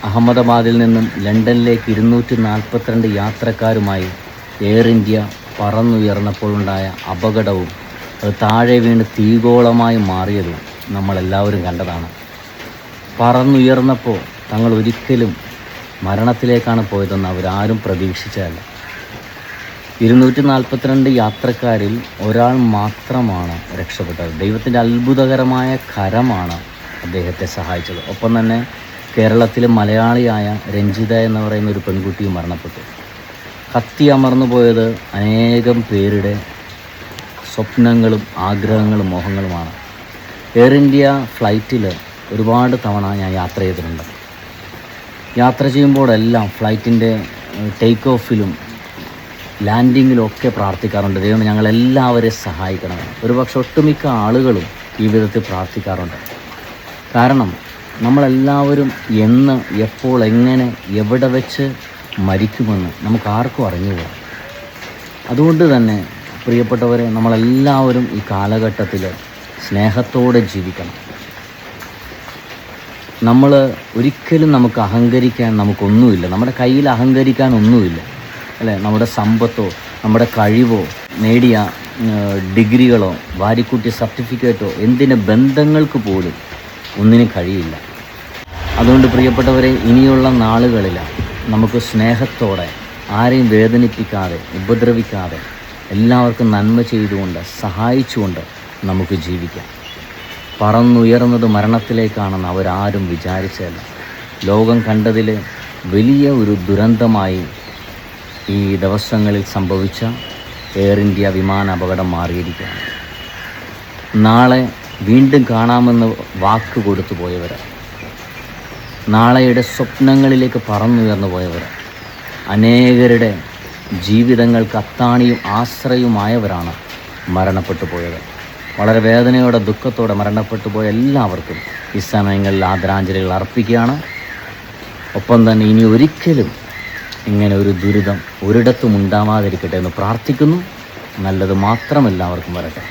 അഹമ്മദാബാദിൽ നിന്നും ലണ്ടനിലേക്ക് 242 യാത്രക്കാരുമായി air India പറന്നുയർന്നപ്പോഴുണ്ടായ അപകടവും അത് താഴെ വീണ് തീഗോളമായി മാറിയതും നമ്മളെല്ലാവരും കണ്ടതാണ്. പറന്നുയർന്നപ്പോൾ തങ്ങൾ ഒരിക്കലും മരണത്തിലേക്കാണ് പോയതെന്ന് അവരാരും പ്രതീക്ഷിച്ചതല്ല. 242 യാത്രക്കാരിൽ ഒരാൾ മാത്രമാണ് രക്ഷപ്പെട്ടത്. ദൈവത്തിൻ്റെ അത്ഭുതകരമായ കരമാണ് അദ്ദേഹത്തെ സഹായിച്ചത്. ഒപ്പം തന്നെ കേരളത്തിലെ മലയാളിയായ രഞ്ജിത എന്ന് പറയുന്ന ഒരു പെൺകുട്ടിയും മരണപ്പെട്ടു. കത്തി അമർന്നു പോയത് അനേകം പേരുടെ സ്വപ്നങ്ങളും ആഗ്രഹങ്ങളും മോഹങ്ങളുമാണ്. എയർ ഇന്ത്യ ഫ്ലൈറ്റിൽ ഒരുപാട് തവണ ഞാൻ യാത്ര ചെയ്തിട്ടുണ്ട്. യാത്ര ചെയ്യുമ്പോഴെല്ലാം ഫ്ലൈറ്റിൻ്റെ ടേക്ക് ഓഫിലും ലാൻഡിങ്ങിലും ഒക്കെ പ്രാർത്ഥിക്കാറുണ്ട്, ദൈവം ഞങ്ങളെല്ലാവരെയും സഹായിക്കണം. ഒരുപക്ഷെ ഒട്ടുമിക്ക ആളുകളും ഈ വിധത്തിൽ പ്രാർത്ഥിക്കാറുണ്ട്. കാരണം നമ്മളെല്ലാവരും എന്ന്, എപ്പോൾ, എങ്ങനെ, എവിടെ വെച്ച് മരിക്കുമെന്ന് നമുക്ക് ആർക്കും അറിഞ്ഞുകൂടാ. അതുകൊണ്ട് തന്നെ പ്രിയപ്പെട്ടവരെ, നമ്മളെല്ലാവരും ഈ കാലഘട്ടത്തിൽ സ്നേഹത്തോടെ ജീവിക്കണം. നമ്മൾ ഒരിക്കലും നമുക്ക് അഹങ്കരിക്കാൻ നമുക്കൊന്നുമില്ല. നമ്മുടെ കയ്യിൽ അഹങ്കരിക്കാൻ ഒന്നുമില്ല, അല്ലേ? നമ്മുടെ സമ്പത്തോ നമ്മുടെ കഴിവോ നേടിയ ഡിഗ്രികളോ വാരിക്കൂട്ടിയ സർട്ടിഫിക്കറ്റോ എന്തിന് ബന്ധങ്ങൾക്ക് പോലും ഒന്നിനും കഴിയില്ല. അതുകൊണ്ട് പ്രിയപ്പെട്ടവരെ, ഇനിയുള്ള നാളുകളിൽ നമുക്ക് സ്നേഹത്തോടെ ആരെയും വേദനിപ്പിക്കാതെ ഉപദ്രവിക്കാതെ എല്ലാവർക്കും നന്മ ചെയ്തുകൊണ്ട് സഹായിച്ചുകൊണ്ട് നമുക്ക് ജീവിക്കാം. പറന്നുയർന്നത് മരണത്തിലേക്കാണെന്ന് അവരാരും വിചാരിച്ചതല്ല. ലോകം കണ്ടതിൽ വലിയ ഒരു ദുരന്തമായി ഈ ദിവസങ്ങളിൽ സംഭവിച്ച എയർ ഇന്ത്യ വിമാന അപകടം മാറിയിരിക്കുകയാണ്. നാളെ വീണ്ടും കാണാമെന്ന് വാക്ക് കൊടുത്തു പോയവർ, നാളെയുടെ സ്വപ്നങ്ങളിലേക്ക് പറന്നുയർന്നു പോയവർ, അനേകരുടെ ജീവിതങ്ങൾക്ക് അത്താണിയും ആശ്രയവുമായവരാണ് മരണപ്പെട്ടു പോയത്. വളരെ വേദനയോടെ ദുഃഖത്തോടെ മരണപ്പെട്ടു പോയ എല്ലാവർക്കും ഈ സമയങ്ങളിൽ ആദരാഞ്ജലികൾ അർപ്പിക്കുകയാണ്. ഒപ്പം തന്നെ ഇനി ഒരിക്കലും ഇങ്ങനെ ഒരു ദുരിതം ഒരിടത്തും ഉണ്ടാവാതിരിക്കട്ടെ എന്ന് പ്രാർത്ഥിക്കുന്നു. നല്ലത് മാത്രം എല്ലാവർക്കും വരട്ടെ.